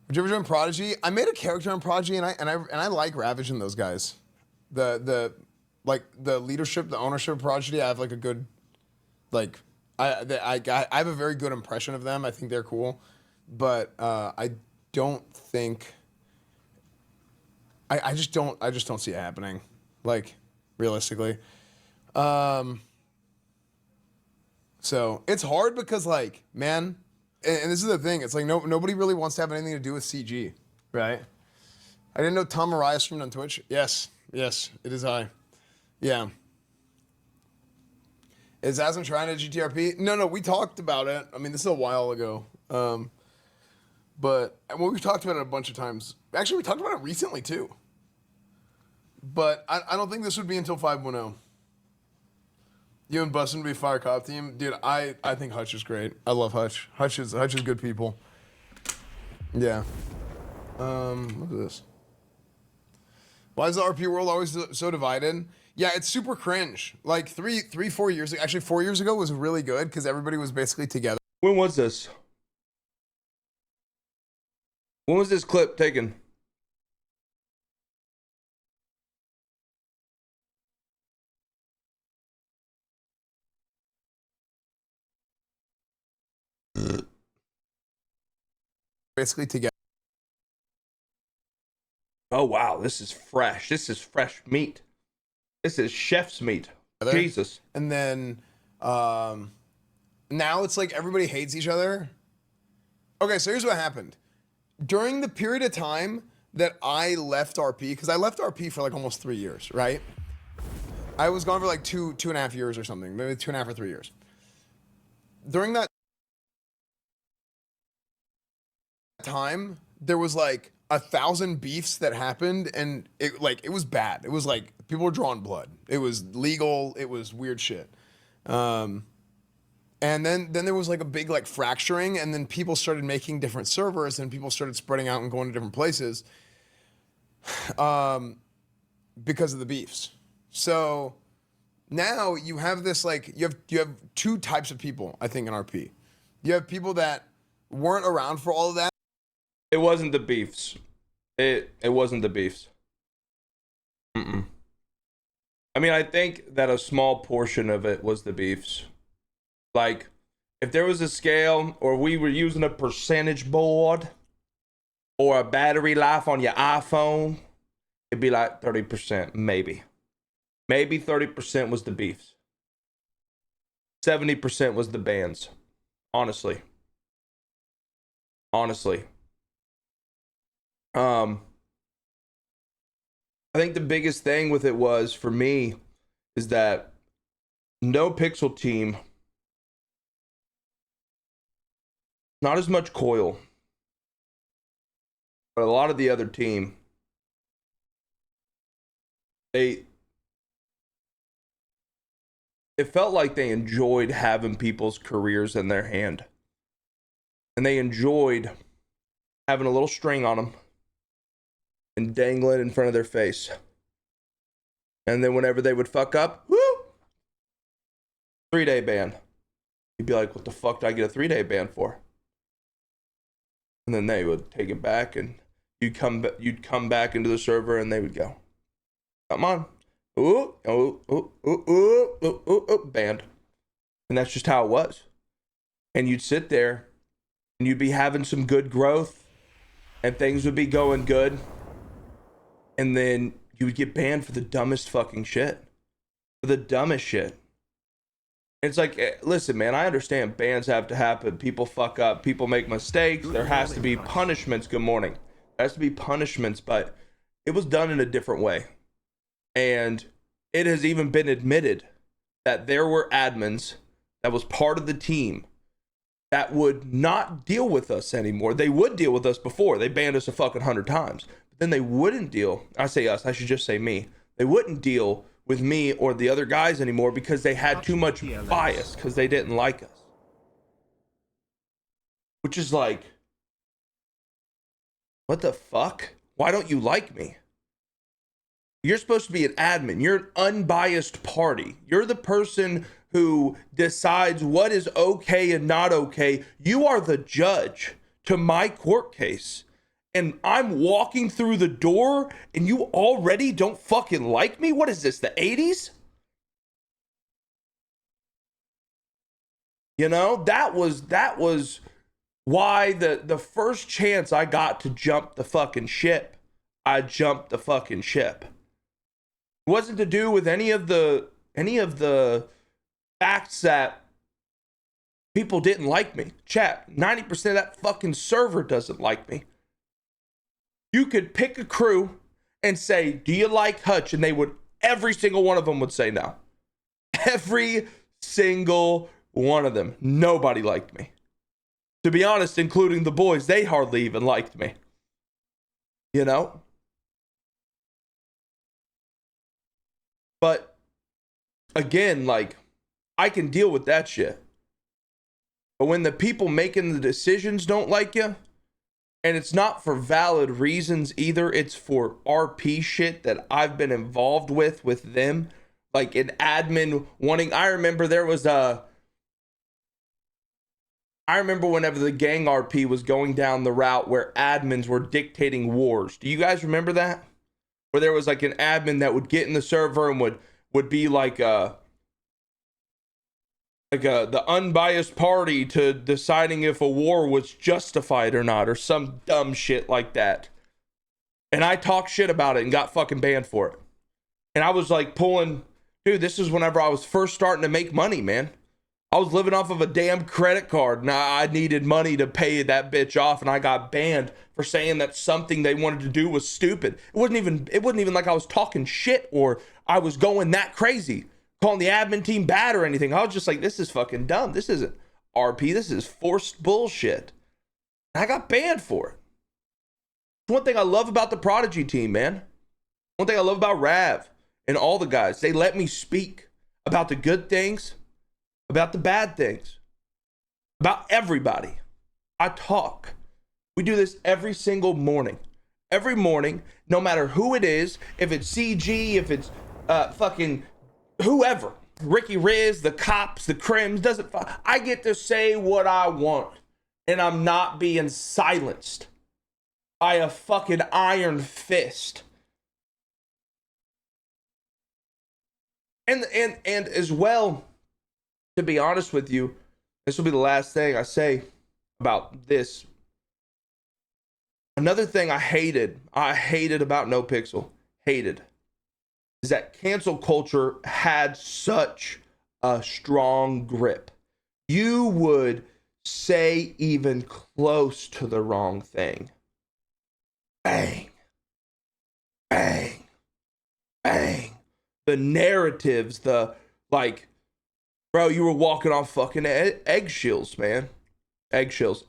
Would you ever join Prodigy? I made a character on Prodigy, and I like Ravage and those guys. The leadership, the ownership of Prodigy. I have like a good, like, I have a very good impression of them. I think they're cool, but I don't think. I just don't see it happening, like, realistically. So it's hard because, like, man, and this is the thing. It's like nobody really wants to have anything to do with CG, right? I didn't know Tom Mariah streamed on Twitch. Yes, it is I. Yeah. Is Asm trying to GTRP? No, we talked about it. I mean, this is a while ago. But we've talked about it a bunch of times. Actually, we talked about it recently too. But I don't think this would be until 5.0. You and Bustin to be Fire Cop team, dude. I think Hutch is great. I love Hutch. Hutch is good people. Yeah. Look at this. Why is the RP world always so divided? Yeah, it's super cringe. Like 4 years ago, actually 4 years ago was really good because everybody was basically together. When was this? When was this clip taken? Basically together. Oh wow, this is fresh. This is fresh meat. This is chef's meat. Jesus. And then now it's like everybody hates each other. Okay, so here's what happened. During the period of time that I left RP, because I left RP for like almost 3 years, right? I was gone for like two and a half years or something, maybe 2.5 or 3 years. During that time, there was like 1,000 beefs that happened, and it was bad. It was like people were drawing blood. It was legal. It was weird shit. And then there was like a big like fracturing, and then people started making different servers, and people started spreading out and going to different places because of the beefs. So now you have this like you have two types of people, I think, in RP. You have people that weren't around for all of that. It wasn't the beefs. It wasn't the beefs. I mean, I think that a small portion of it was the beefs. Like, if there was a scale, or we were using a percentage board, or a battery life on your iPhone, it'd be like 30%, maybe. Maybe 30% was the beefs. 70% was the bans. Honestly. I think the biggest thing with it was, for me, is that NoPixel team, not as much Koil, but a lot of the other team, it felt like they enjoyed having people's careers in their hand. And they enjoyed having a little string on them and dangling in front of their face. And then whenever they would fuck up, whoo, 3-day ban. You'd be like, what the fuck did I get a 3-day ban for? And then they would take it back, and you'd come back into the server, and they would go, come on. Ooh, banned. And that's just how it was. And you'd sit there, and you'd be having some good growth, and things would be going good, and then you would get banned for the dumbest fucking shit. For the dumbest shit. It's like, listen, man, I understand bans have to happen. People fuck up. People make mistakes. There has to be punishments. Good morning. There has to be punishments, but it was done in a different way. And it has even been admitted that there were admins that was part of the team that would not deal with us anymore. They would deal with us before. They banned us a fucking 100 times. But then they wouldn't deal. I say us. I should just say me. They wouldn't deal with me or the other guys anymore because they had too much bias because they didn't like us. Which is like, what the fuck? Why don't you like me? You're supposed to be an admin. You're an unbiased party. You're the person who decides what is okay and not okay. You are the judge to my court case. and I'm walking through the door and you already don't fucking like me? What is this, the 80s? You know, that was why the first chance I got to jump the fucking ship, I jumped the fucking ship. It wasn't to do with any of the facts that people didn't like me. Chat, 90% of that fucking server doesn't like me. You could pick a crew and say, do you like Hutch? And they would, every single one of them would say no. Every single one of them. Nobody liked me. To be honest, including the boys, they hardly even liked me. You know? But again, like, I can deal with that shit. But when the people making the decisions don't like you, and it's not for valid reasons either, it's for RP shit that I've been involved with them. Like an admin wanting, I remember whenever the gang RP was going down the route where admins were dictating wars. Do you guys remember that? Where there was like an admin that would get in the server and would be like the unbiased party to deciding if a war was justified or not, or some dumb shit like that. And I talked shit about it and got fucking banned for it. And I was like dude, this is whenever I was first starting to make money, man. I was living off of a damn credit card and I needed money to pay that bitch off, and I got banned for saying that something they wanted to do was stupid. It wasn't even like I was talking shit or I was going that crazy, calling the admin team bad or anything. I was just like, this is fucking dumb. This isn't RP. This is forced bullshit. And I got banned for it. One thing I love about the Prodigy team, man. One thing I love about Rav and all the guys, they let me speak about the good things, about the bad things, about everybody. I talk. We do this every single morning. Every morning, no matter who it is, if it's CG, if it's fucking whoever, Ricky Riz, the cops, the crims, I get to say what I want, and I'm not being silenced by a fucking iron fist. And as well, to be honest with you, this will be the last thing I say about this. Another thing I hated about NoPixel, is that cancel culture had such a strong grip. You would say even close to the wrong thing. Bang, bang, bang. The narratives, the like, bro, you were walking on fucking eggshells, man. Eggshells.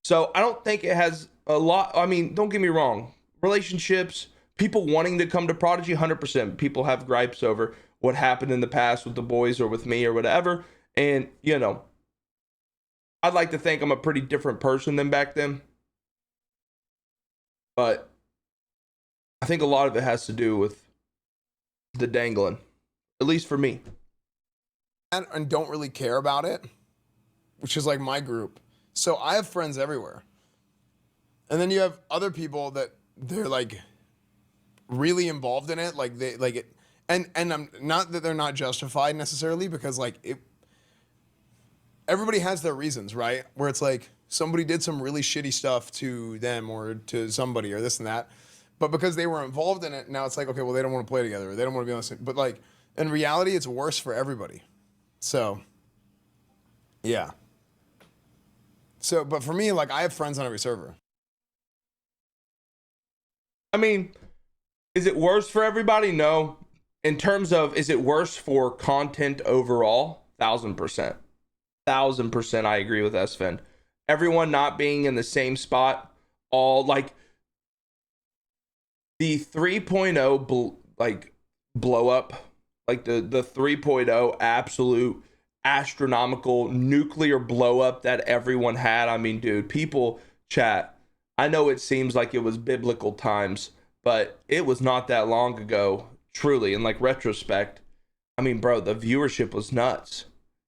So I don't think it has a lot. I mean, don't get me wrong. Relationships, people wanting to come to Prodigy, 100%. People have gripes over what happened in the past with the boys or with me or whatever. And, you know, I'd like to think I'm a pretty different person than back then. But I think a lot of it has to do with the dangling, at least for me. And don't really care about it, which is like my group. So I have friends everywhere. And then you have other people that they're like really involved in it. Like they like it. And I'm not that they're not justified necessarily, because like everybody has their reasons, right? Where it's like somebody did some really shitty stuff to them or to somebody or this and that. But because they were involved in it, now it's like, okay, well, they don't want to play together. Or they don't want to be on the same. But like in reality, it's worse for everybody. So, yeah. So, but for me, like I have friends on every server. I mean, is it worse for everybody? No. In terms of, is it worse for content overall? 1000%. 1000% I agree with Esfand. Everyone not being in the same spot, all like the 3.0 blow up, like the 3.0 absolute astronomical nuclear blow up that everyone had. I mean, dude, people chat. I know it seems like it was biblical times, but it was not that long ago, truly. In like retrospect, I mean, bro, the viewership was nuts.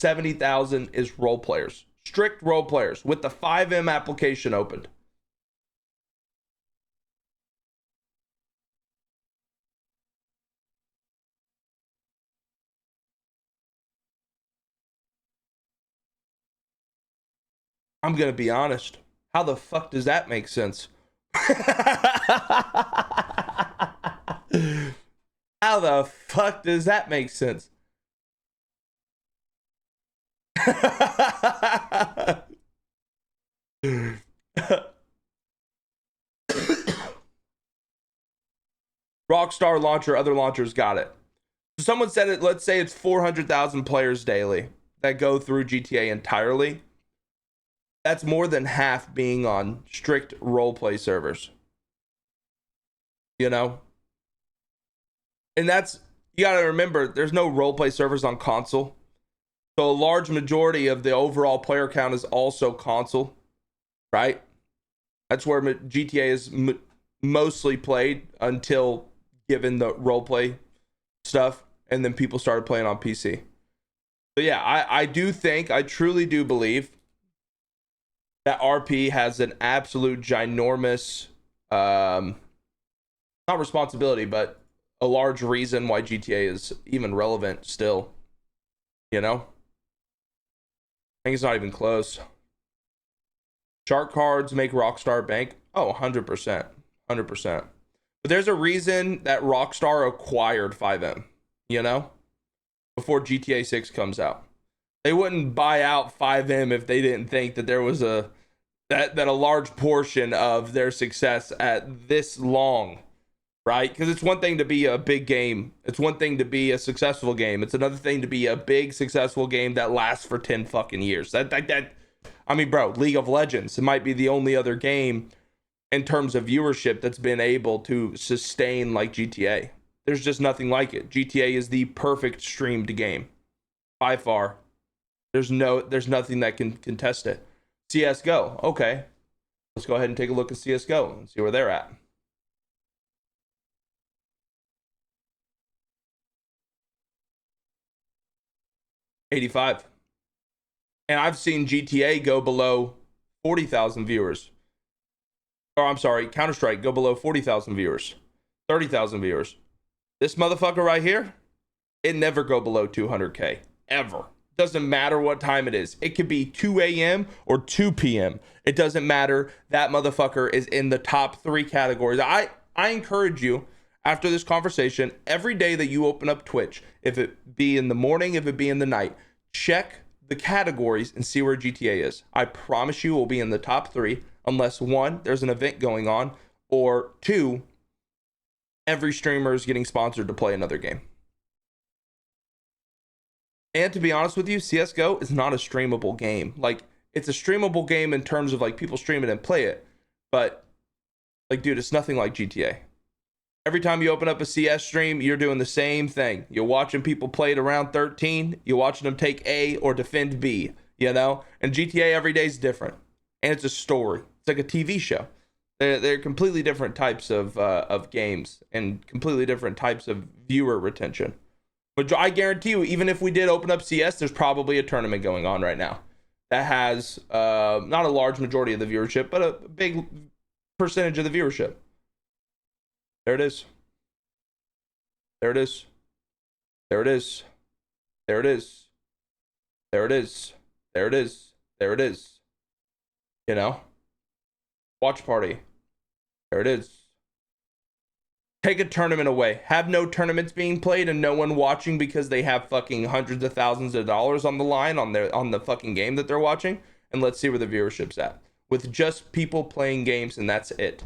70,000 is role players, strict role players with the 5M application opened. I'm going to be honest. How the fuck does that make sense? How the fuck does that make sense? Rockstar launcher, other launchers got it. Someone said it, let's say it's 400,000 players daily that go through GTA entirely. That's more than half being on strict roleplay servers. You know? And that's, you gotta remember, there's no roleplay servers on console. So a large majority of the overall player count is also console, right? That's where GTA is mostly played until given the roleplay stuff. And then people started playing on PC. But yeah, I do think, I truly do believe that RP has an absolute ginormous, not responsibility, but a large reason why GTA is even relevant still. You know? I think it's not even close. Shark cards make Rockstar bank. Oh, 100%. 100%. But there's a reason that Rockstar acquired 5M, you know? Before GTA 6 comes out. They wouldn't buy out 5M if they didn't think that there was that a large portion of their success at this long, right? Because it's one thing to be a big game. It's one thing to be a successful game. It's another thing to be a big successful game that lasts for 10 fucking years. I mean, bro, League of Legends, it might be the only other game in terms of viewership that's been able to sustain like GTA. There's just nothing like it. GTA is the perfect streamed game by far. There's nothing that can contest it. CSGO, okay. Let's go ahead and take a look at CSGO and see where they're at. $85. And I've seen GTA go below 40,000 viewers. Or I'm sorry, Counter-Strike go below 40,000 viewers. 30,000 viewers. This motherfucker right here, it never go below 200K. Ever. Doesn't matter what time it is. It could be 2 a.m. or 2 p.m. It doesn't matter. That motherfucker is in the top 3 categories. I encourage you, after this conversation, every day that you open up Twitch, if it be in the morning, if it be in the night, check the categories and see where GTA is. I promise you it will be in the top 3, unless 1, there's an event going on, or 2, every streamer is getting sponsored to play another game. And to be honest with you, CSGO is not a streamable game. Like, it's a streamable game in terms of like people stream it and play it. But like, dude, it's nothing like GTA. Every time you open up a CS stream, you're doing the same thing. You're watching people play it around 13. You're watching them take A or defend B, you know? And GTA every day is different. And it's a story. It's like a TV show. They're completely different types of games and completely different types of viewer retention. But I guarantee you, even if we did open up CS, there's probably a tournament going on right now that has not a large majority of the viewership, but a big percentage of the viewership. There it is. There it is. There it is. There it is. There it is. There it is. There it is. You know? Watch party. There it is. Take a tournament away. Have no tournaments being played and no one watching because they have fucking hundreds of thousands of dollars on the line on the fucking game that they're watching. And let's see where the viewership's at. With just people playing games, and that's it.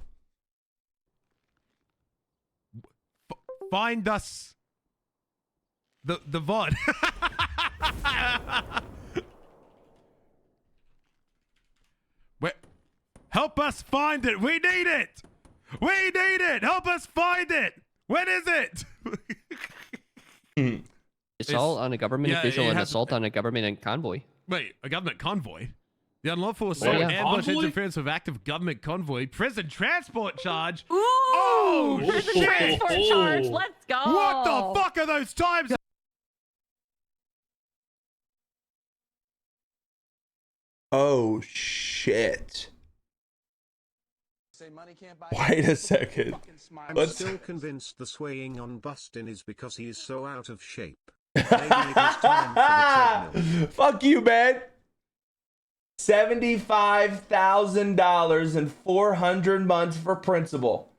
Find us the VOD. Help us find it. We need it. We need it. Help us find it. When is it? Assault on a government official and has- assault on a government convoy. Wait, a government convoy? The unlawful assault, yeah. ambush, Convoy? interference with active government convoy, prison transport charge. Ooh, Oh, prison shit. transport charge. Let's go. What the fuck are those times? Oh shit. Wait a second. I'm still convinced the swaying on Bustin is because he is so out of shape. Maybe it is time for the treadmill. Fuck you, man. $75,000 and 400 months for principal.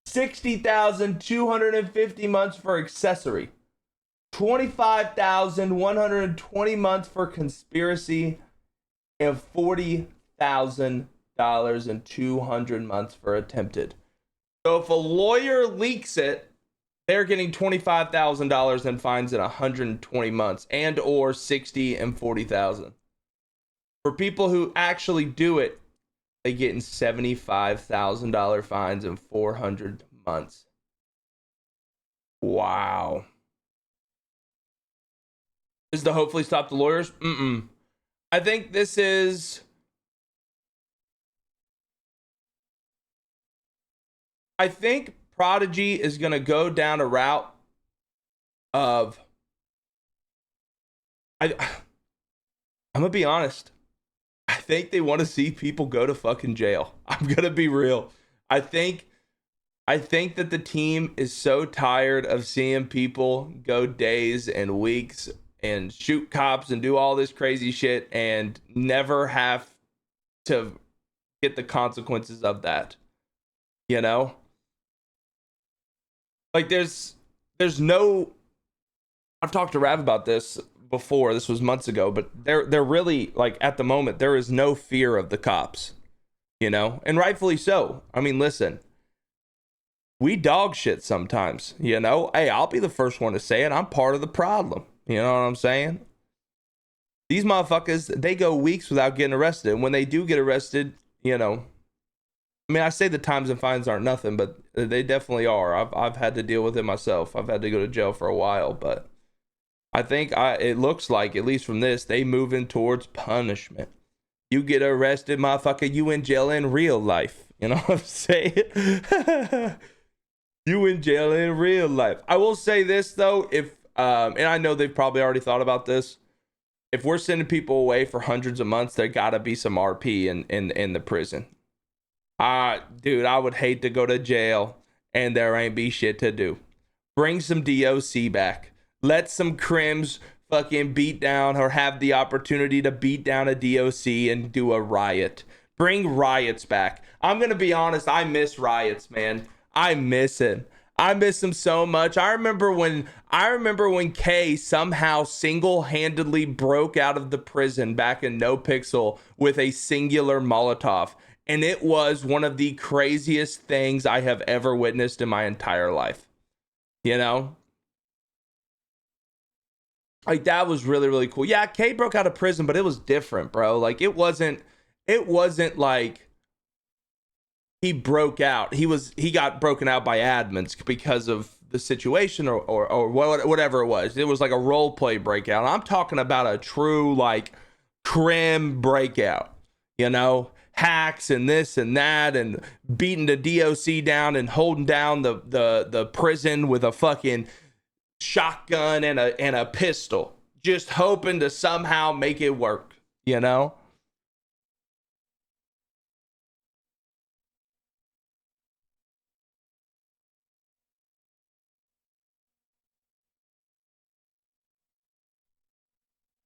60,250 months for accessory. 25,120 months for conspiracy, and $40,000 and 200 months for attempted. So if a lawyer leaks it, they're getting $25,000 and fines in 120 months, and or 60 and 40,000. For people who actually do it, they get in $75,000 fines and 400 months. Wow. This is to hopefully stop the lawyers? I think this is... I think Prodigy is going to go down a route of... I'm going to be honest. I think they want to see people go to fucking jail. I'm going to be real. I think that the team is so tired of seeing people go days and weeks and shoot cops and do all this crazy shit and never have to get the consequences of that. You know? Like there's no... I've talked to Rav about this before. This was months ago, but they're really, like, at the moment, there is no fear of the cops. You know? And rightfully so. I mean, listen. We dog shit sometimes, you know? Hey, I'll be the first one to say it. I'm part of the problem. You know what I'm saying? These motherfuckers, they go weeks without getting arrested. And when they do get arrested, you know, I mean, I say the times and fines aren't nothing, but they definitely are. I've had to deal with it myself. I've had to go to jail for a while, but I think it looks like, at least from this, they moving towards punishment. You get arrested, motherfucker, you in jail in real life. You know what I'm saying? You in jail in real life. I will say this, though, if and I know they've probably already thought about this. If we're sending people away for hundreds of months, there gotta be some RP in the prison. Dude, I would hate to go to jail and there ain't be shit to do. Bring some DOC back. Let some crims fucking beat down or have the opportunity to beat down a DOC and do a riot. Bring riots back. I'm gonna be honest, I miss riots, man. I miss it. I miss him so much. I remember when K somehow single-handedly broke out of the prison back in NoPixel with a singular Molotov. And it was one of the craziest things I have ever witnessed in my entire life. You know? Like, that was really, really cool. Yeah, K broke out of prison, but it was different, bro. Like, it wasn't like he broke out. He got broken out by admins because of the situation or whatever it was. It was like a role play breakout. I'm talking about a true, like, crim breakout, you know, hacks and this and that and beating the DOC down and holding down the prison with a fucking shotgun and a pistol, just hoping to somehow make it work, you know?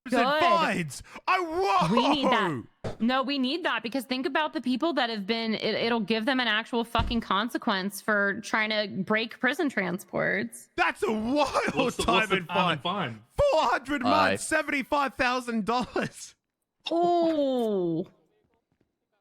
Good. Fines. Whoa. We need that. No, we need that because think about the people that have been, it'll give them an actual fucking consequence for trying to break prison transports. That's a wild time and fine. 400 months, $75,000. Oh.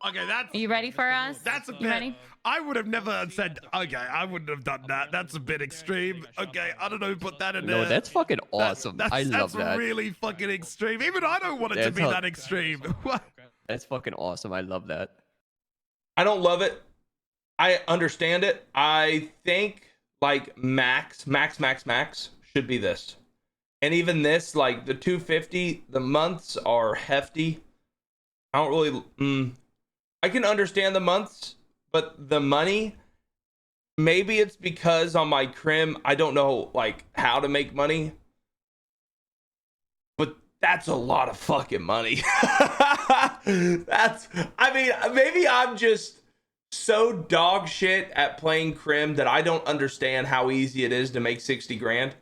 Okay, that's... Are you ready for us? That's a bit... You ready? I would have never said, okay, I wouldn't have done that. That's a bit extreme. Okay, I don't know who put that in there. No, that's fucking awesome. I love that. That's really fucking extreme. Even I don't want it to be that extreme. That's fucking awesome. I love that. I don't love it. I understand it. I think, like, max should be this. And even this, like, the 250, the months are hefty. I don't really... I can understand the months, but the money, maybe it's because on my crim, I don't know, like, how to make money. But That's a lot of fucking money. I mean, maybe I'm just so dog shit at playing crim that I don't understand how easy it is to make 60 grand.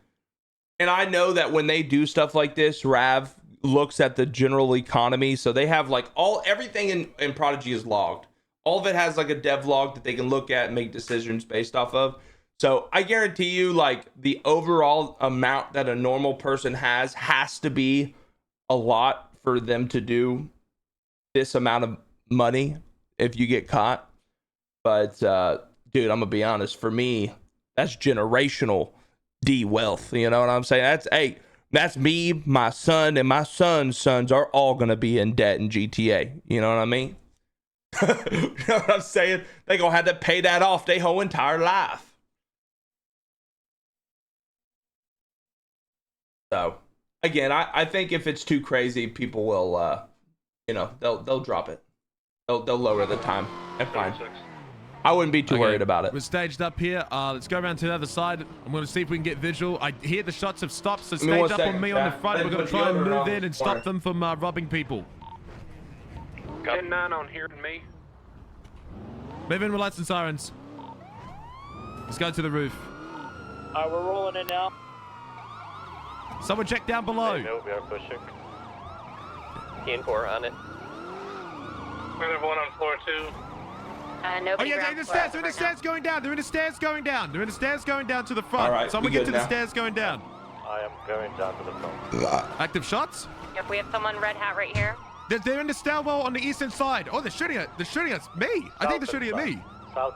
And I know that when they do stuff like this, Rav looks at the general economy. So they have like everything in Prodigy is logged. All of it has like a dev log that they can look at and make decisions based off of. So I guarantee you, like, the overall amount that a normal person has to be a lot for them to do this amount of money if you get caught. But dude, I'm gonna be honest, for me, that's generational D wealth. You know what I'm saying? That's me, my son, and my son's sons are all gonna be in debt in GTA. You know what I mean? You know what I'm saying? They gonna have to pay that off their whole entire life. So again, I think if it's too crazy, people will, you know, they'll drop it. They'll lower the time. And fine. I wouldn't be too worried about it. We're staged up here. Let's go around to the other side. I'm going to see if we can get visual. I hear the shots have stopped, so stage up on me on the front. We're going to try and move in and stop them from robbing people. 10-9 on here and me. Move in with lights and sirens. Let's go to the roof. Alright, we're rolling in now. Someone check down below. No, we are pushing. T4 on it. We have one on floor 2. Oh yeah, they're in the stairs. They're in the stairs going down. They're in the stairs going down. They're in the stairs going down to the front. All right, Someone we get good to the now? stairs going down. I am going down to the front. Active shots. Yep, we have someone red hat right here. They're in the stairwell on the eastern side. Oh, they're shooting at me. I think they're shooting at me.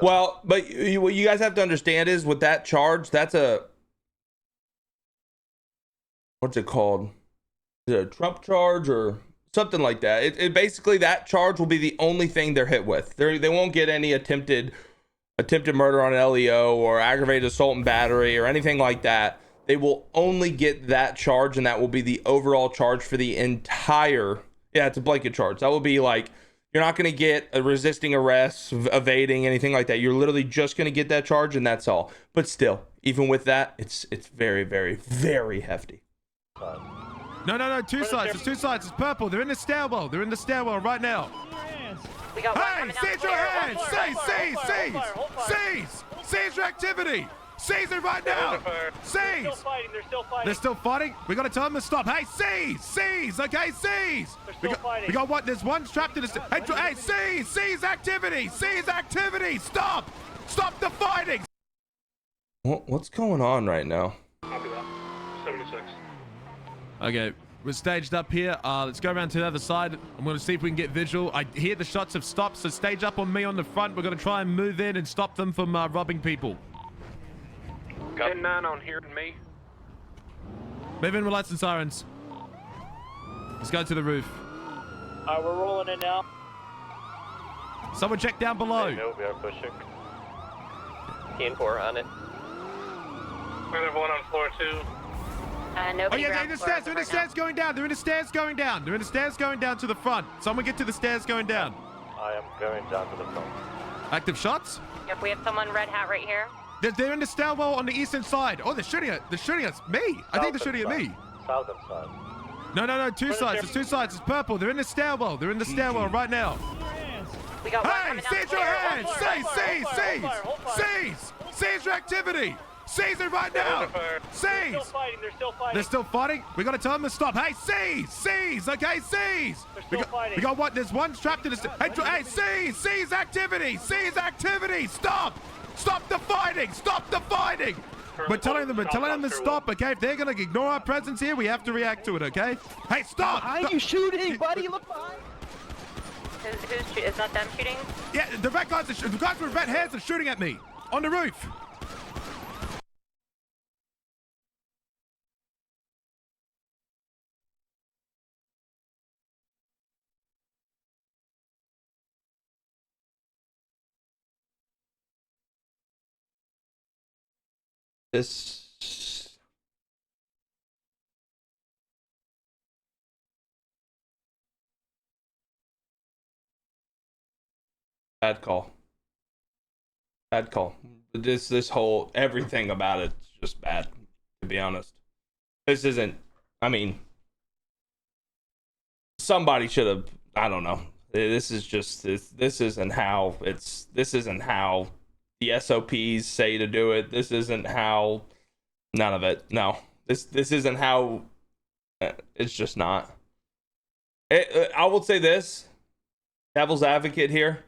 Well, but what you guys have to understand is with that charge, that's a, what's it called? Is it a Trump charge or something like that? It basically, that charge will be the only thing they're hit with. They won't get any attempted murder on an LEO or aggravated assault and battery or anything like that. They will only get that charge, and that will be the overall charge for the entire. Yeah, it's a blanket charge. That will be like, you're not going to get a resisting arrest, evading, anything like that. You're literally just going to get that charge, and that's all. But still, even with that, it's very, very, very hefty. No. Two sides. There's two sides. It's purple. They're in the stairwell. They're in the stairwell right now. We got one Hey, coming down seize the your stairs. hands. Seize your activity. Seize it right now. Seize. They're still fighting. They're still fighting? We got to tell them to stop. Hey, seize. Okay, seize. They're still fighting. We got what? There's one trapped in the... Hey, seize activity. Stop the fighting. What's going on right now? Copy that. 76. Okay, we're staged up here. Let's go around to the other side. I'm going to see if we can get visual. I hear the shots have stopped, so stage up on me on the front. We're going to try and move in and stop them from robbing people. 10-9 on here and me. Move in with lights and sirens. Let's go to the roof. Alright, we're rolling in now. Someone check down below. No, we are pushing. T4 on it. We have one on floor 2. Oh yeah, they're in the stairs. They're in the stairs going down. They're in the stairs going down. They're in the stairs going down to the front. Someone get to the stairs going down. I am going down to the front. Active shots. Yep, we have someone red hat right here. They're in the stairwell on the eastern side. Oh, they're shooting at me. I think they're shooting at me. Southern side. No. Two sides. There's two sides. It's purple. They're in the stairwell. They're in the stairwell right now. We got one Hey, coming down the seize your stairs. hands. Seize your activity. Seize it right now. Seize. They're still fighting. We got to tell them to stop. Hey, seize. Okay, seize. We got what? There's one trapped in the... Hey, seize activity. Stop the fighting. We're telling them to stop, okay? If they're going to ignore our presence here, we have to react to it, okay? Hey, stop. Why are you shooting, buddy? Look behind. Is not them shooting? Yeah, the guys with red hairs are shooting at me on the roof. This bad call. This whole everything about it's just bad, to be honest. This isn't, I mean, somebody should have, I don't know. This is just, this isn't how the SOPs say to do it. This isn't how, none of it. No, this isn't how, it's just not. I will say this, devil's advocate here.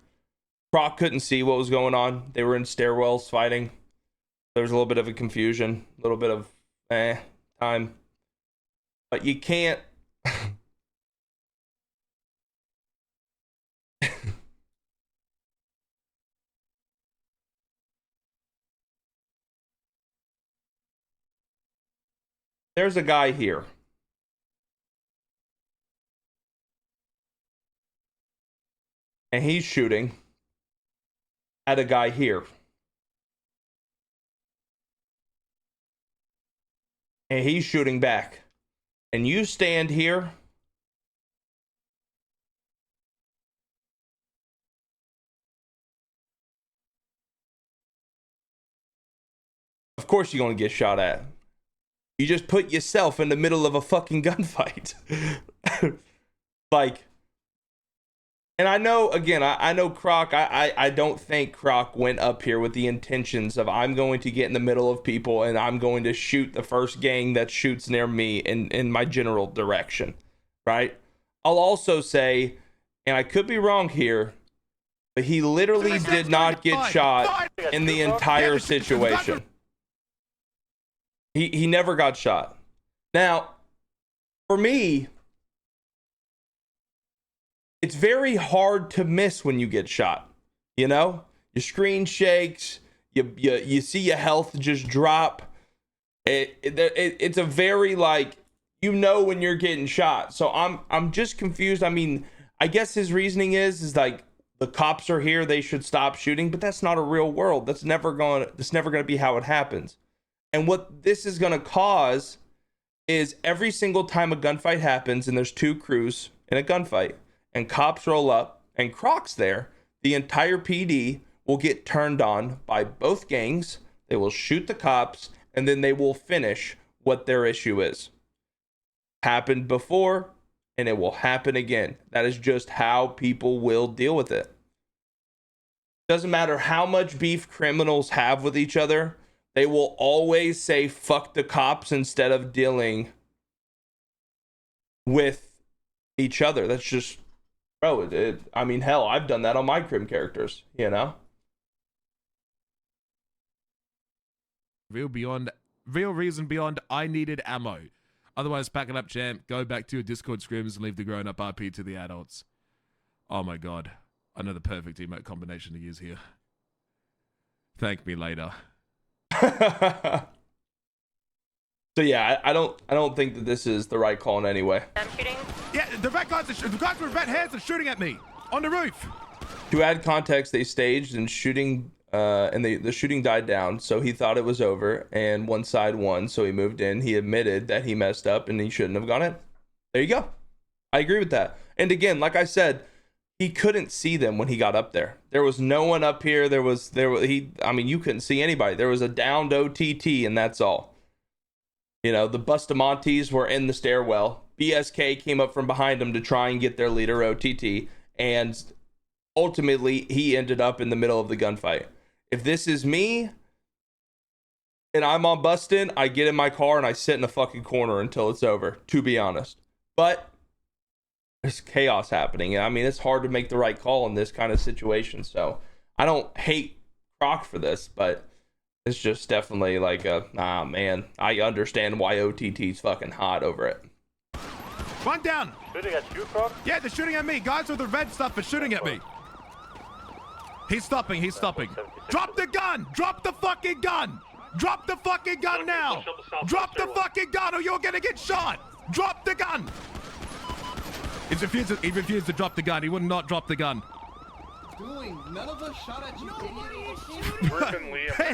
Croc couldn't see what was going on. They were in stairwells fighting. There was a little bit of a confusion, a little bit of time. But you can't. There's a guy here. And he's shooting at a guy here. And he's shooting back. And you stand here. Of course you're going to get shot at. You just put yourself in the middle of a fucking gunfight. Like, and I know, again, I know Croc, I don't think Croc went up here with the intentions of, I'm going to get in the middle of people and I'm going to shoot the first gang that shoots near me in my general direction, right? I'll also say, and I could be wrong here, but he literally did not get shot in the entire situation. He never got shot. Now, for me, it's very hard to miss when you get shot. You know, your screen shakes. You see your health just drop. It's a very, like, you know when you're getting shot. So I'm just confused. I mean, I guess his reasoning is like, the cops are here, they should stop shooting, but that's not a real world. That's never going to be how it happens. And what this is going to cause is every single time a gunfight happens and there's two crews in a gunfight and cops roll up and Croc's there, the entire PD will get turned on by both gangs. They will shoot the cops and then they will finish what their issue is. Happened before and it will happen again. That is just how people will deal with it. Doesn't matter how much beef criminals have with each other. They will always say fuck the cops instead of dealing with each other. That's just, bro, I mean, hell, I've done that on my crim characters, you know? Real reason beyond I needed ammo. Otherwise, pack it up, champ. Go back to your Discord scrims and leave the grown-up RP to the adults. Oh my god. I know the perfect emote combination to use here. Thank me later. So yeah, I don't think that this is the right call in any way. I'm shooting. Yeah, the guys with red hands are shooting at me on the roof. To add context, they staged and shooting, and the shooting died down. So he thought it was over, and one side won. So he moved in. He admitted that he messed up and he shouldn't have gone in. There you go. I agree with that. And again, like I said, he couldn't see them when he got up there. There was no one up here. I mean, you couldn't see anybody. There was a downed OTT, and that's all. You know, the Bustamontes were in the stairwell. BSK came up from behind him to try and get their leader OTT, and ultimately he ended up in the middle of the gunfight. If this is me and I'm on Bustin', I get in my car and I sit in a fucking corner until it's over, to be honest. But there's chaos happening. I mean, it's hard to make the right call in this kind of situation. So I don't hate Croc for this, but it's just definitely like man, I understand why OTT's fucking hot over it. One down. Shooting at you, Croc? Yeah, they're shooting at me. Guys with the red stuff are shooting at me. He's stopping. Drop the gun. Drop the fucking gun. Drop the fucking gun now. Drop the fucking gun or you're gonna get shot. Drop the gun. He refused to drop the gun. He would not drop the gun. None of us shot at you, Hey,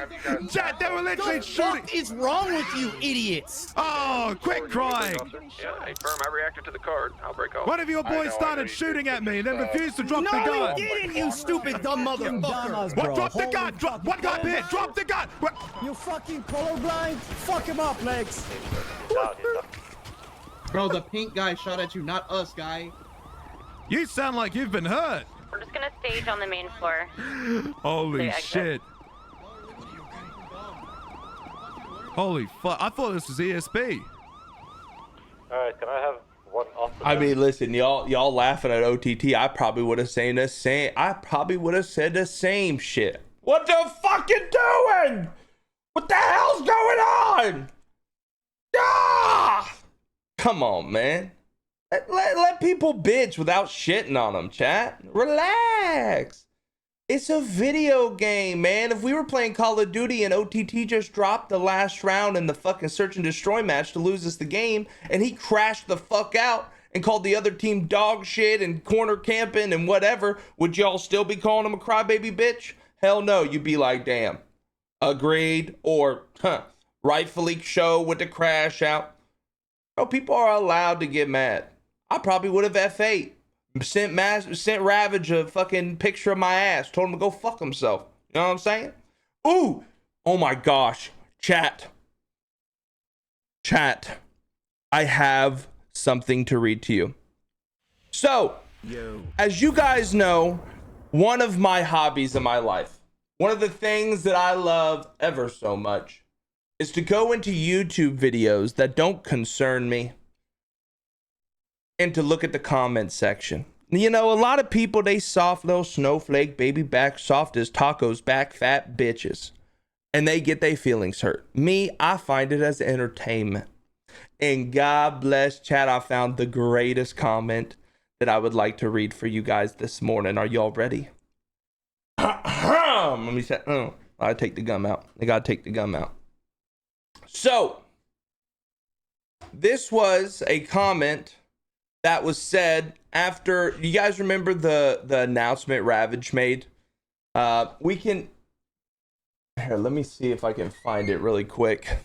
Chad, they were literally shooting. What is wrong with you, idiots? Oh, quit crying. Yeah, hey, firm, I reacted to the card. I'll break off. One of your boys started shooting at me and then refused to drop the gun. No, he didn't, you stupid dumb motherfucker. What? Drop the gun. One guy up here. Drop the gun. What? You fucking colorblind. Fuck him up, Legs. Bro, the pink guy shot at you, not us, guy. You sound like you've been hurt. We're just gonna stage on the main floor. Holy shit. Holy fuck. I thought this was ESP. Alright, can I have one off the I mean, listen, y'all laughing at OTT. I probably would have said the same. I probably would have said the same shit. What the fuck you doing? What the hell's going on? Ah! Come on, man. Let people bitch without shitting on them, chat. Relax. It's a video game, man. If we were playing Call of Duty and OTT just dropped the last round in the fucking search and destroy match to lose us the game, and he crashed the fuck out and called the other team dog shit and corner camping and whatever, would y'all still be calling him a crybaby bitch? Hell no. You'd be like, damn. Agreed. Or, rightfully show with the crash out. No, people are allowed to get mad. I probably would have F8. Sent Ravage a fucking picture of my ass. Told him to go fuck himself. You know what I'm saying? Ooh. Oh my gosh. Chat. I have something to read to you. So, as you guys know, one of my hobbies in my life, one of the things that I love ever so much, is to go into YouTube videos that don't concern me and to look at the comment section. You know, a lot of people, they soft little snowflake, baby back, soft as tacos, back fat bitches. And they get their feelings hurt. Me, I find it as entertainment. And God bless, chat, I found the greatest comment that I would like to read for you guys this morning. Are y'all ready? Let me say, I take the gum out. I gotta take the gum out. So, this was a comment that was said after, you guys remember the announcement Ravage made? We can, here, let me see if I can find it really quick.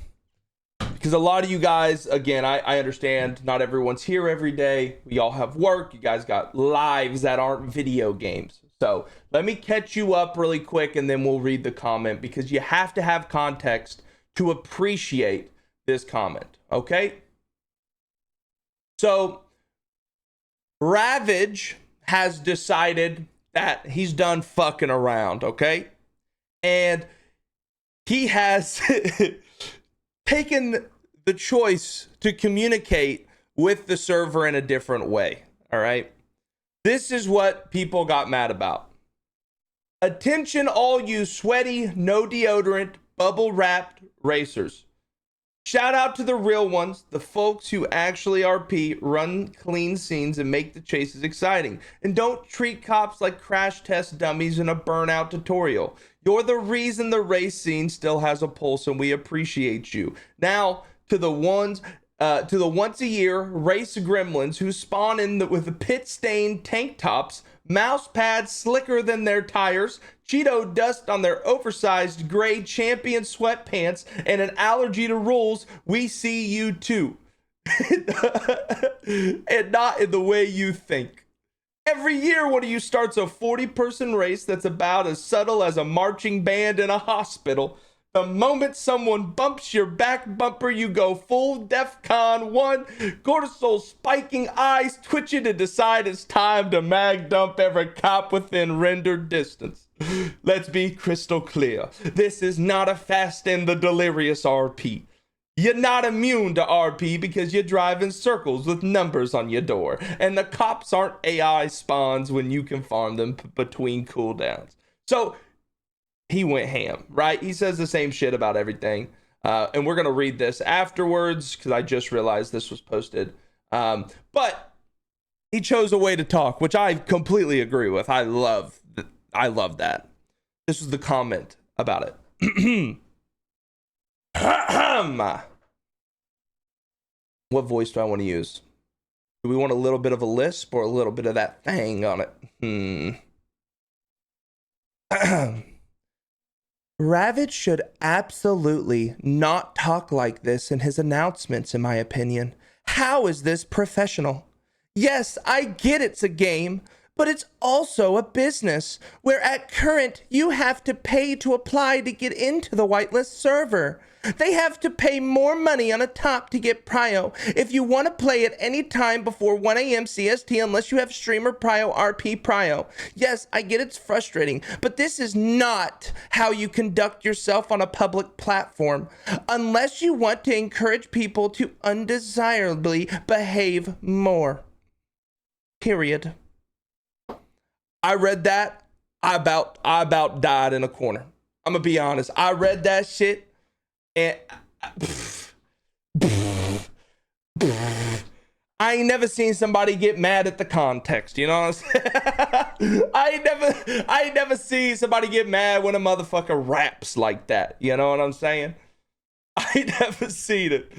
Because a lot of you guys, again, I understand not everyone's here every day. We all have work. You guys got lives that aren't video games. So let me catch you up really quick and then we'll read the comment, because you have to have context to appreciate this comment, okay? So Ravage has decided that he's done fucking around, okay? And he has taken the choice to communicate with the server in a different way, all right? This is what people got mad about. Attention all you sweaty, no deodorant, bubble wrapped racers. Shout out to the real ones, the folks who actually RP, run clean scenes and make the chases exciting. And don't treat cops like crash test dummies in a burnout tutorial. You're the reason the race scene still has a pulse, and we appreciate you. Now, to the once a year race gremlins who spawn in with the pit stained tank tops, mouse pads slicker than their tires, Cheeto dust on their oversized gray champion sweatpants, and an allergy to rules, we see you too. And not in the way you think. Every year, one of you starts a 40-person race that's about as subtle as a marching band in a hospital. The moment someone bumps your back bumper, you go full DEFCON 1, cortisol spiking, eyes twitching to decide it's time to mag dump every cop within rendered distance. Let's be crystal clear. This is not a Fast and the Delirious RP. You're not immune to RP because you drive in circles with numbers on your door, and the cops aren't AI spawns when you can farm them between cooldowns. So he went ham, right? He says the same shit about everything. And we're going to read this afterwards because I just realized this was posted. But he chose a way to talk, which I completely agree with. I love that. This was the comment about it. What voice do I want to use? Do we want a little bit of a lisp or a little bit of that thing on it? Ravage should absolutely not talk like this in his announcements, in my opinion. How is this professional? Yes, I get it's a game, but it's also a business where at current you have to pay to apply to get into the whitelist server. They have to pay more money on a top to get prio if you want to play at any time before 1 a.m. CST unless you have streamer prio RP prio. Yes, I get it's frustrating, but this is not how you conduct yourself on a public platform unless you want to encourage people to undesirably behave more. Period. I read that. I about died in a corner. I'm gonna be honest. I read that shit and I ain't never seen somebody get mad at the context, you know what I'm saying? I ain't never seen somebody get mad when a motherfucker raps like that, you know what I'm saying? I ain't never seen it.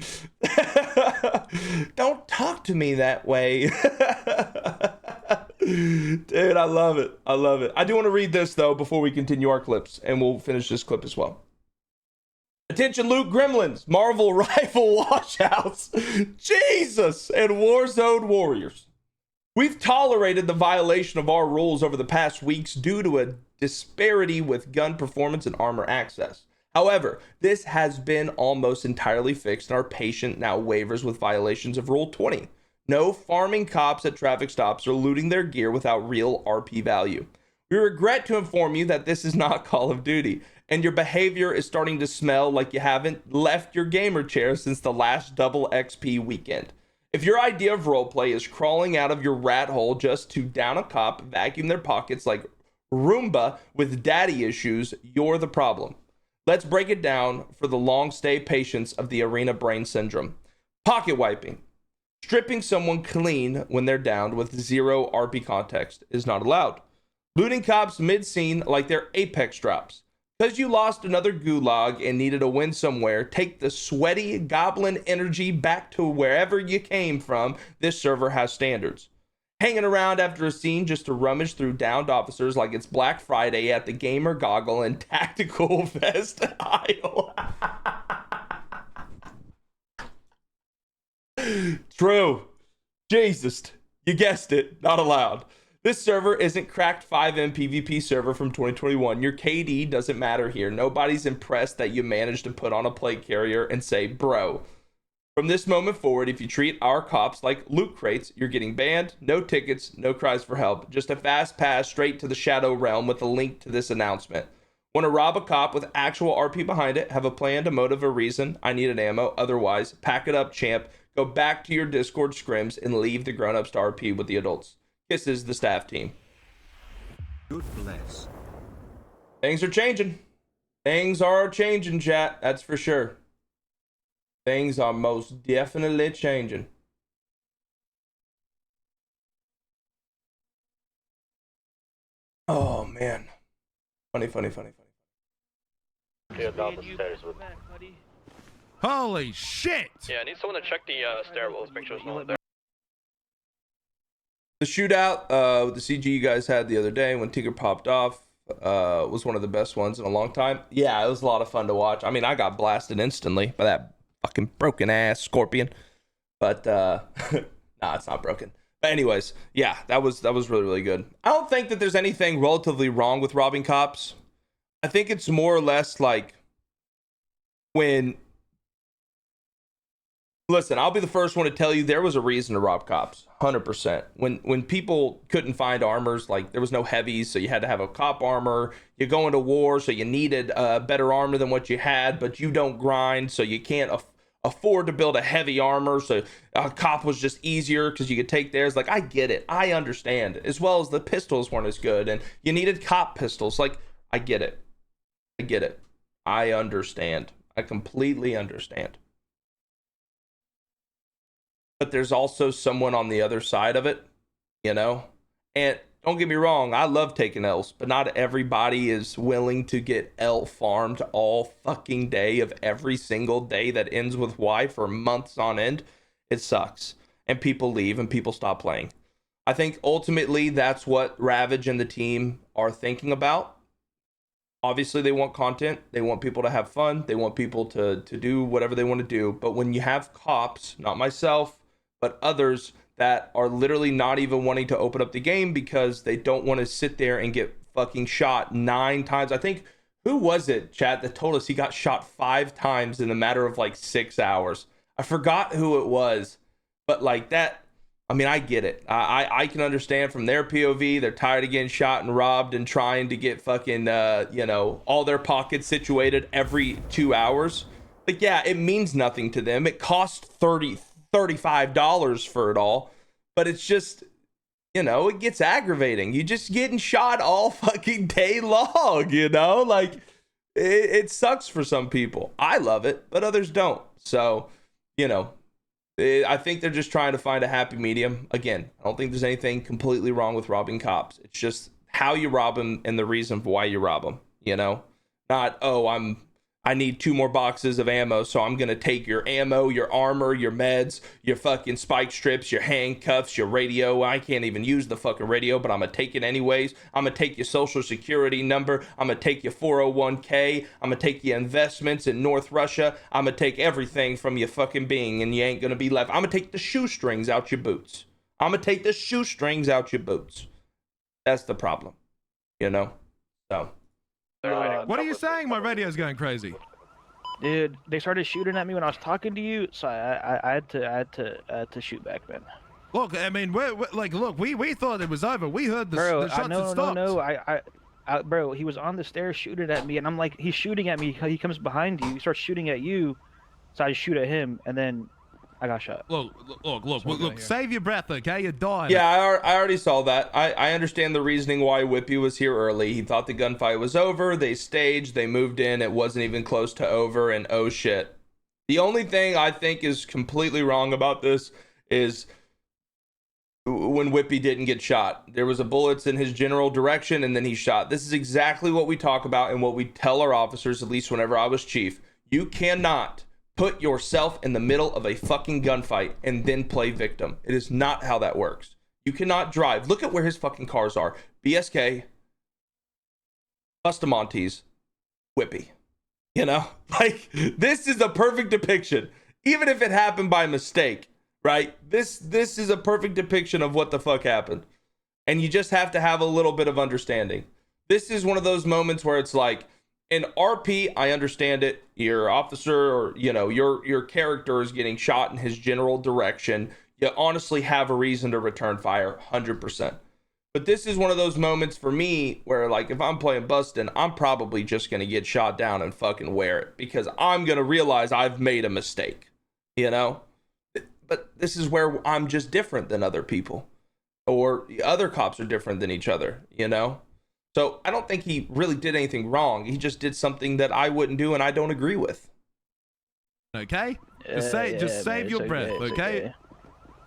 Don't talk to me that way. Dude, I love it. I love it. I do want to read this though before we continue our clips, and we'll finish this clip as well. Attention loot gremlins, Marvel rifle washouts, Jesus, and Warzone warriors. We've tolerated the violation of our rules over the past weeks due to a disparity with gun performance and armor access. However, this has been almost entirely fixed and our patient now wavers with violations of Rule 20. No farming cops at traffic stops or looting their gear without real RP value. We regret to inform you that this is not Call of Duty, and your behavior is starting to smell like you haven't left your gamer chair since the last double XP weekend. If your idea of roleplay is crawling out of your rat hole just to down a cop, vacuum their pockets like Roomba with daddy issues, you're the problem. Let's break it down for the long stay patients of the arena brain syndrome. Pocket wiping. Stripping someone clean when they're downed with zero RP context is not allowed. Looting cops mid-scene like they're Apex drops. Because you lost another gulag and needed a win somewhere, take the sweaty goblin energy back to wherever you came from. This server has standards. Hanging around after a scene just to rummage through downed officers like it's Black Friday at the gamer goggle and tactical vest aisle. True. Jesus. You guessed it. Not allowed. This server isn't cracked 5M PvP server from 2021. Your KD doesn't matter here. Nobody's impressed that you managed to put on a plate carrier and say, bro. From this moment forward, if you treat our cops like loot crates, you're getting banned. No tickets, no cries for help. Just a fast pass straight to the Shadow Realm with a link to this announcement. Want to rob a cop with actual RP behind it? Have a plan, a motive, a reason. I need an ammo. Otherwise, pack it up, champ. Go back to your Discord scrims and leave the grown-ups to RP with the adults. Kisses, the staff team. Good bless. Things are changing. Things are changing, chat. That's for sure. Things are most definitely changing. Oh, man. Funny. Yeah, down the stairs with... Holy shit! Yeah, I need someone to check the stairwells, make sure there's no one there. The shootout with the CG you guys had the other day when Tigger popped off was one of the best ones in a long time. Yeah, it was a lot of fun to watch. I mean, I got blasted instantly by that fucking broken ass scorpion. But nah, it's not broken. But anyways, yeah, that was really, really good. I don't think that there's anything relatively wrong with robbing cops. I think it's more or less like when... Listen, I'll be the first one to tell you there was a reason to rob cops. 100%. When people couldn't find armors, like there was no heavies, so you had to have a cop armor. You go into war, so you needed better armor than what you had, but you don't grind, so you can't afford to build a heavy armor. So a cop was just easier because you could take theirs. Like, I get it. I understand. As well as the pistols weren't as good, and you needed cop pistols. Like, I get it. I understand. I completely understand. But there's also someone on the other side of it, you know? And don't get me wrong, I love taking L's, but not everybody is willing to get L farmed all fucking day of every single day that ends with Y for months on end. It sucks. And people leave and people stop playing. I think ultimately that's what Ravage and the team are thinking about. Obviously, they want content. They want people to have fun. They want people to do whatever they want to do. But when you have cops, not myself, but others that are literally not even wanting to open up the game because they don't want to sit there and get fucking shot 9 times. I think, who was it, chat, that told us he got shot 5 times in a matter of like 6 hours? I forgot who it was, but like that, I mean, I get it. I can understand from their POV. They're tired of getting shot and robbed and trying to get fucking, you know, all their pockets situated every 2 hours. Like, yeah, it means nothing to them. It costs $35 for it all, but it's just, you know, it gets aggravating. You just getting shot all fucking day long, you know? Like, it sucks for some people. I love it, but others don't. So, you know, I think they're just trying to find a happy medium. Again, I don't think there's anything completely wrong with robbing cops. It's just how you rob them and the reason why you rob them, you know? Not, oh, I need 2 more boxes of ammo, so I'm going to take your ammo, your armor, your meds, your fucking spike strips, your handcuffs, your radio. I can't even use the fucking radio, but I'm going to take it anyways. I'm going to take your social security number. I'm going to take your 401k. I'm going to take your investments in North Russia. I'm going to take everything from your fucking being, and you ain't going to be left. I'm going to take the shoestrings out your boots. I'm going to take the shoestrings out your boots. That's the problem, you know? So... what are you saying? My radio's going crazy. Dude, they started shooting at me when I was talking to you, so I had to shoot back, man. Look, I mean, we're like, look, we thought it was over. We heard the shots had stopped. No, bro, he was on the stairs shooting at me, and I'm like, he's shooting at me. He comes behind you, he starts shooting at you, so I just shoot at him, and then I got shot. Look, save your breath, okay? You're dying. Yeah, I already saw that. I understand the reasoning why Whippy was here early. He thought the gunfight was over. They staged. They moved in. It wasn't even close to over, and oh shit. The only thing I think is completely wrong about this is when Whippy didn't get shot. There was a bullets in his general direction, and then he shot. This is exactly what we talk about and what we tell our officers, at least whenever I was chief. You cannot put yourself in the middle of a fucking gunfight and then play victim. It is not how that works. You cannot drive. Look at where his fucking cars are. BSK, Bustamontes, Whippy. You know? Like, this is a perfect depiction. Even if it happened by mistake, right? This is a perfect depiction of what the fuck happened. And you just have to have a little bit of understanding. This is one of those moments where it's like, in RP, I understand it. Your officer, or you know, your character is getting shot in his general direction. You honestly have a reason to return fire, 100%. But this is one of those moments for me where, like, if I'm playing Bustin', I'm probably just gonna get shot down and fucking wear it because I'm gonna realize I've made a mistake, you know. But this is where I'm just different than other people, or other cops are different than each other, you know. So I don't think he really did anything wrong. He just did something that I wouldn't do and I don't agree with. Okay? Just save your breath, okay?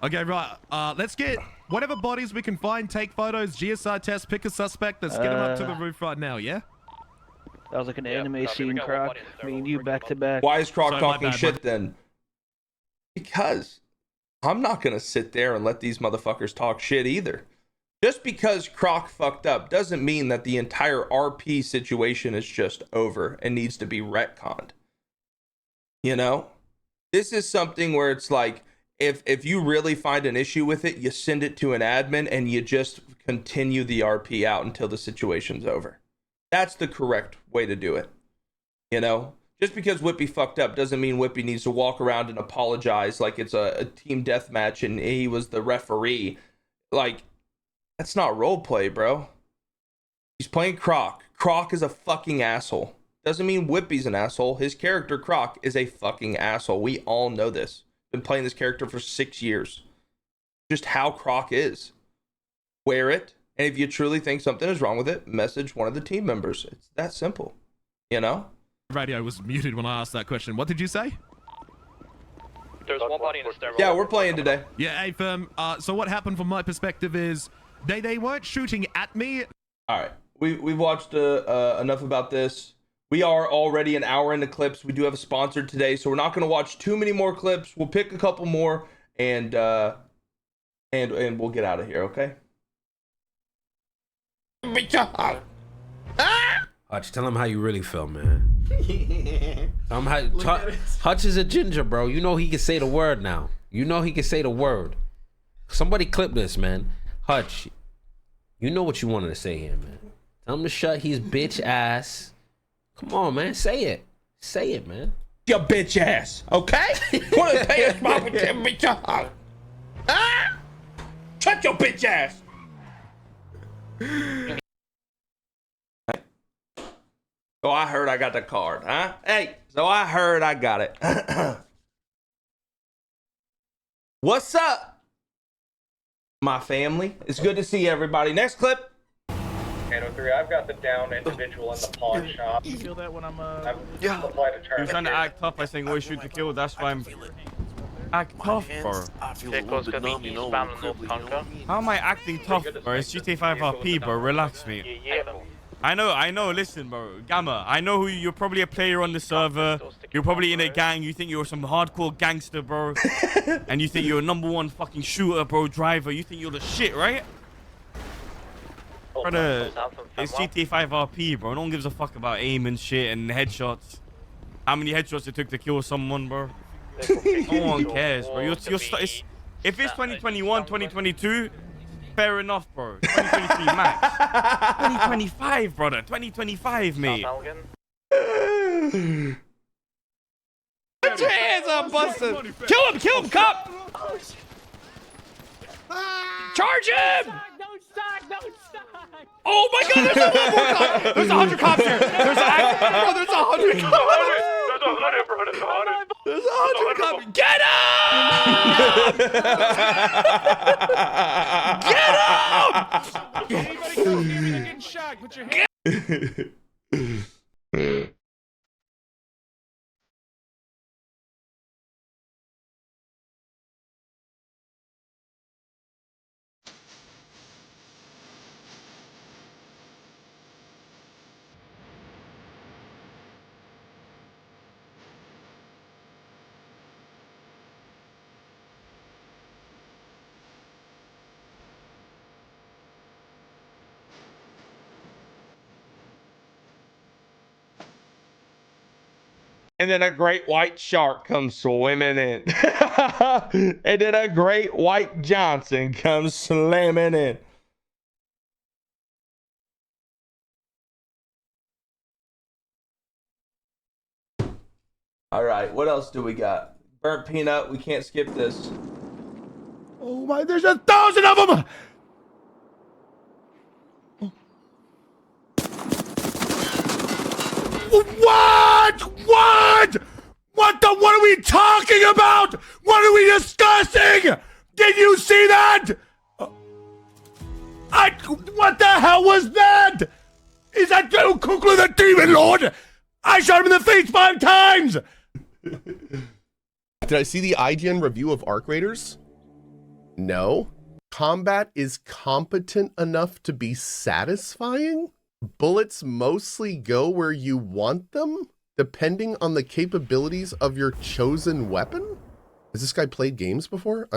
Okay, right. Let's get whatever bodies we can find, take photos, GSI test, pick a suspect. Let's get him up to the roof right now, yeah? That was like an anime scene, Croc. Me and you back to back. Why is Croc talking shit then? Because I'm not going to sit there and let these motherfuckers talk shit either. Just because Croc fucked up doesn't mean that the entire RP situation is just over and needs to be retconned. You know? This is something where it's like, if you really find an issue with it, you send it to an admin and you just continue the RP out until the situation's over. That's the correct way to do it. You know? Just because Whippy fucked up doesn't mean Whippy needs to walk around and apologize like it's a team deathmatch and he was the referee. Like, that's not roleplay, bro. He's playing Croc. Croc is a fucking asshole. Doesn't mean Whippy's an asshole. His character, Croc, is a fucking asshole. We all know this. Been playing this character for 6 years. Just how Croc is. Wear it, and if you truly think something is wrong with it, message one of the team members. It's that simple. You know? Radio was muted when I asked that question. What did you say? There's one body in the stairwell. Yeah, we're playing today. Yeah, hey, firm. So what happened from my perspective is they weren't shooting at me. All right, we've watched enough about this. We are already an hour into clips. We do have a sponsor today, so we're not going to watch too many more clips. We'll pick a couple more and we'll get out of here. Okay. Hutch, tell him how you really feel, man. Tell him how Hutch is a ginger, bro. You know he can say the word now. You know he can say the word. Somebody clip this, man. Hutch, you know what you wanted to say here, man. Tell him to shut his bitch ass. Come on, man. Say it. Say it, man. Your bitch ass, okay? Want to pay us my bitch ass? Ah! Shut your bitch ass. So I heard I got the card, huh? Hey, so I heard I got it. What's up, my family? It's good to see everybody. Next clip. 803, I've got the down individual in the pawn shop. You feel that when I'm Yeah. You're trying to act tough by saying always shoot to kill. That's why I'm act tough, bro. How am I acting tough, bro? It's GTA 5 RP, bro. Relax, mate. I know. Listen, bro. Gamma, I know who you're probably a player on the server. You're probably in a gang. You think you're some hardcore gangster, bro. And you think you're a #1 fucking shooter, bro. Driver. You think you're the shit, right? Brother, it's GTA 5 RP, bro. No one gives a fuck about aim and shit and headshots. How many headshots it took to kill someone, bro? No one cares, bro. If it's 2021, 2022, fair enough, bro. 2023 max. 2025, brother. 2025, mate. Put your hands up, Buster. Kill him, cop. Charge him! Don't stop! Oh my god, there's a lot more cops! There's 100 cops here! There's 100 cops! There's 100 cops! Get him! Get him! Anybody come near me, they're getting shot. Put your hands. And then a great white shark comes swimming in. And then a great white Johnson comes slamming in. All right, what else do we got? Burnt peanut, we can't skip this. Oh my, there's 1,000 of them! What are we talking about? What are we discussing? Did you see that? What the hell was that? Is that Kukla the Demon Lord? I shot him in the face 5 times! Did I see the IGN review of Arc Raiders? No. Combat is competent enough to be satisfying? Bullets mostly go where you want them, depending on the capabilities of your chosen weapon? Has this guy played games before?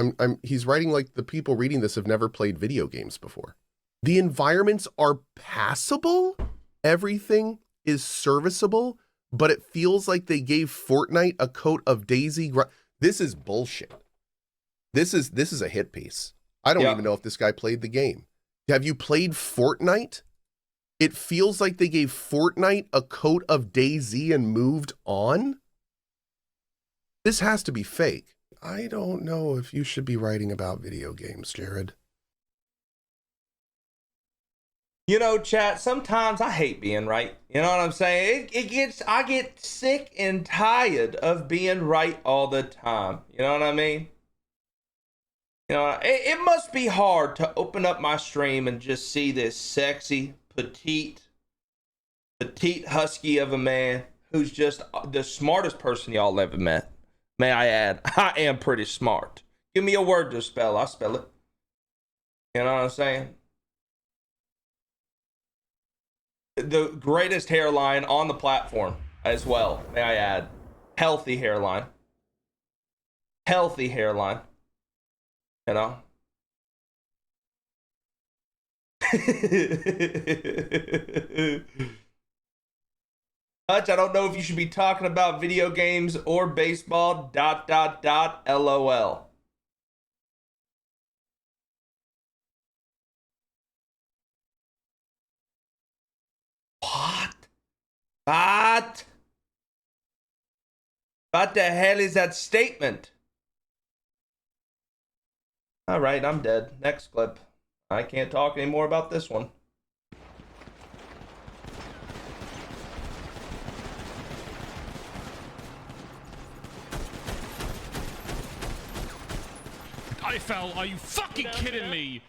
He's writing like the people reading this have never played video games before. The environments are passable. Everything is serviceable, but it feels like they gave Fortnite a coat of Daisy. This is bullshit. This is a hit piece. I don't even know if this guy played the game. Have you played Fortnite? It feels like they gave Fortnite a coat of DayZ and moved on. This has to be fake. I don't know if you should be writing about video games, Jared. You know, chat, sometimes I hate being right. You know what I'm saying? I get sick and tired of being right all the time. You know what I mean? You know, it must be hard to open up my stream and just see this sexy, petite husky of a man who's just the smartest person y'all ever met. May I add, I am pretty smart. Give me a word to spell, I'll spell it. You know what I'm saying? The greatest hairline on the platform as well, may I add. Healthy hairline. Healthy hairline. You know? Hutch, I don't know if you should be talking about video games or baseball, ... LOL. What? What the hell is that statement? All right, I'm dead. Next clip. I can't talk anymore about this one. I fell. Are you fucking kidding me?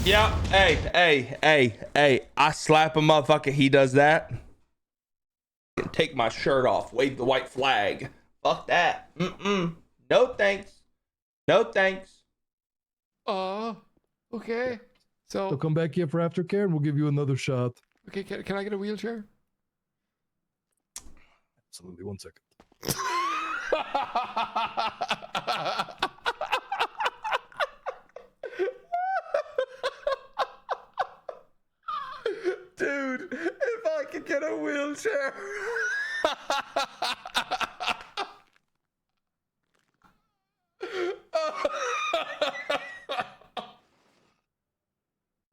Yeah, hey. I slap a motherfucker, he does that. Take my shirt off, wave the white flag. Fuck that. No thanks. No thanks. Okay. So come back here for aftercare and we'll give you another shot. Okay, can I get a wheelchair? Absolutely, 1 second. Dude, if I could get a wheelchair.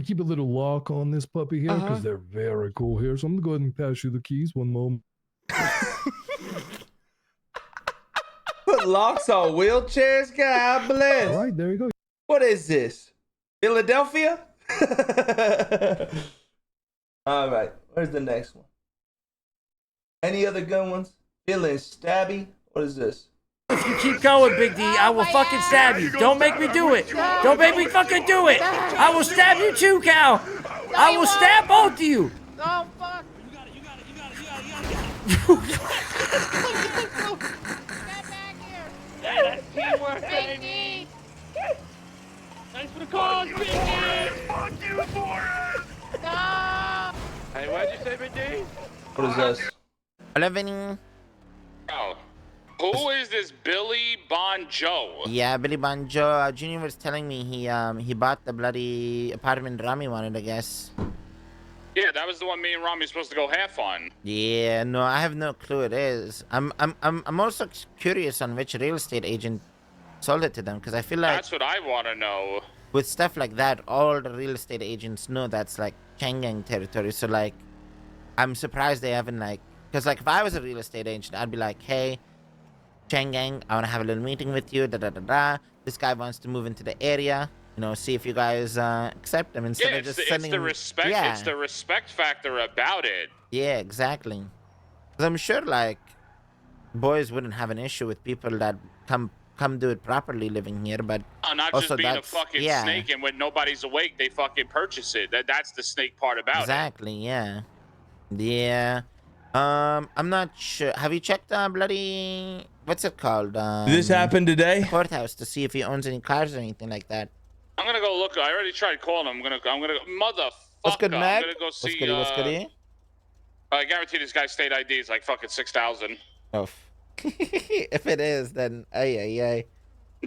Keep a little lock on this puppy here because they're very cool here. So I'm gonna go ahead and pass you the keys. 1 moment. Put locks on wheelchairs, God bless. All right, there you go. What is this? Philadelphia? All right, where's the next one? Any other good ones? Feeling stabby? What is this? If you keep going, Big D, I will fucking stab you. Don't make me do it. Don't make me fucking do it. I will stab you too, Cal. I will stab both of you. Oh, fuck. You got it. Get back here. Hey, that's teamwork, baby. Thanks for the cause, Big D. Fuck you for it. No. Hey, what'd you say, Big D? What is this? 11. Oh. Who is this Billy Bonjo? Yeah, Billy Bonjo. Junior was telling me he bought the bloody apartment Rami wanted, I guess. Yeah, that was the one me and Rami supposed to go half on. Yeah, no, I have no clue it is. I'm also curious on which real estate agent sold it to them because I feel like That's what I want to know. with stuff like that, all the real estate agents know that's like Chang territory. So like, I'm surprised they haven't like, because like if I was a real estate agent, I'd be like, hey, Chang Gang, I want to have a little meeting with you. This guy wants to move into the area. You know, see if you guys accept him instead of just sending. It's the respect. Yeah. It's the respect factor about it. Yeah, exactly. Because I'm sure like boys wouldn't have an issue with people that come do it properly living here, but Not also just being a that's- fucking yeah. snake, and when nobody's awake, they fucking purchase it. That's the snake part about exactly, yeah. Yeah. I'm not sure. Have you checked bloody what's it called? Did this happen today? Courthouse to see if he owns any cars or anything like that. it. I'm gonna go look. I already tried calling him. I'm gonna motherfucker. What's good, Mac? I'm gonna go see. What's goody? I guarantee this guy's state ID is like fucking 6,000. Oh. If it is, then ay.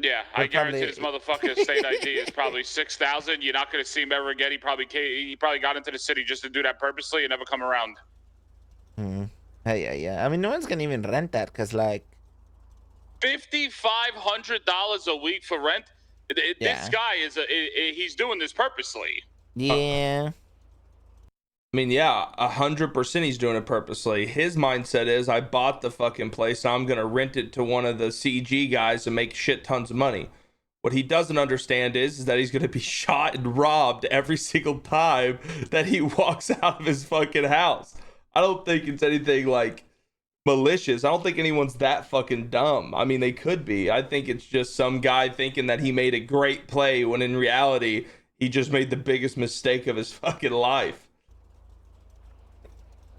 Yeah, I guarantee this motherfucker's state ID is probably 6,000. You're not gonna see him ever again. He probably got into the city just to do that purposely and never come around. Hey, yeah. I mean, no one's gonna even rent that because like $5,500 a week for rent. This guy he's doing this purposely. Yeah. I mean, yeah, 100% he's doing it purposely. His mindset is, I bought the fucking place, I'm gonna rent it to one of the CG guys and make shit tons of money. What he doesn't understand is that he's gonna be shot and robbed every single time that he walks out of his fucking house. I don't think it's anything like malicious. I don't think anyone's that fucking dumb. I mean, they could be. I think it's just some guy thinking that he made a great play when in reality he just made the biggest mistake of his fucking life.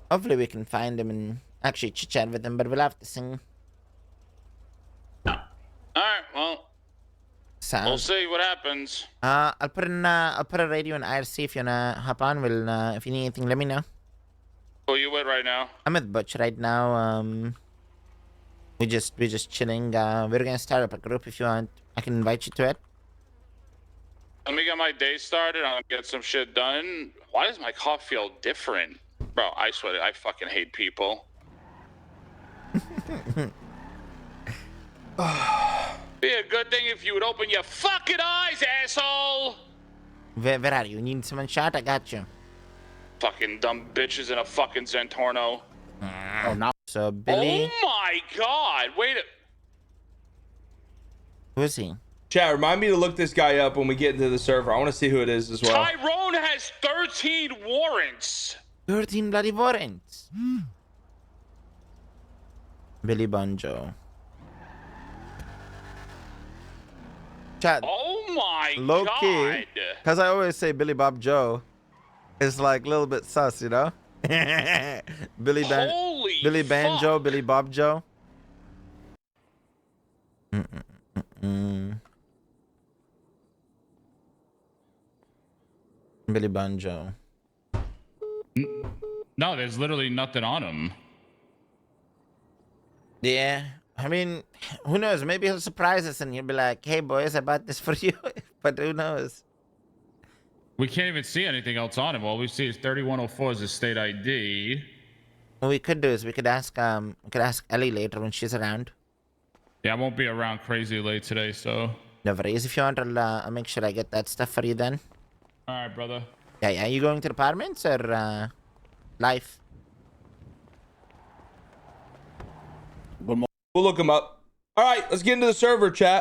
Hopefully we can find him and actually chit-chat with him, but we'll have to sing. Alright, well, we'll see what happens. I'll put a radio in IRC if you wanna hop on. We'll if you need anything, let me know. Who are you with right now? I'm with Butch right now. We're just chilling. We're gonna start up a group if you want. I can invite you to it. Let me get my day started. I'm gonna get some shit done. Why does my car feel different? Bro, I swear, I fucking hate people. Be a good thing if you would open your fucking eyes, asshole. Where are you? You need someone shot? I got you. Fucking dumb bitches in a fucking Zentorno. Oh, no. So, Billy. Oh my god. Wait a... Who is he? Chat, remind me to look this guy up when we get into the server. I want to see who it is as well. Tyrone has 13 warrants. 13 bloody warrants. Billy Banjo. Chat. Oh my Low god. key, because I always say Billy Bob Joe. It's like a little bit sus, you know? Billy Banjo, Billy Bob Joe. Billy Banjo. No, there's literally nothing on him. Yeah. I mean, who knows? Maybe he'll surprise us and he'll be like, hey, boys, I bought this for you. But who knows? We can't even see anything else on him. All we see is 3104 as his state ID. What we could do is we could ask Ellie later when she's around. Yeah, I won't be around crazy late today, so. No worries. If you want, I'll make sure I get that stuff for you then. All right, brother. Yeah. You going to the apartments or life? We'll look him up. All right, let's get into the server, chat.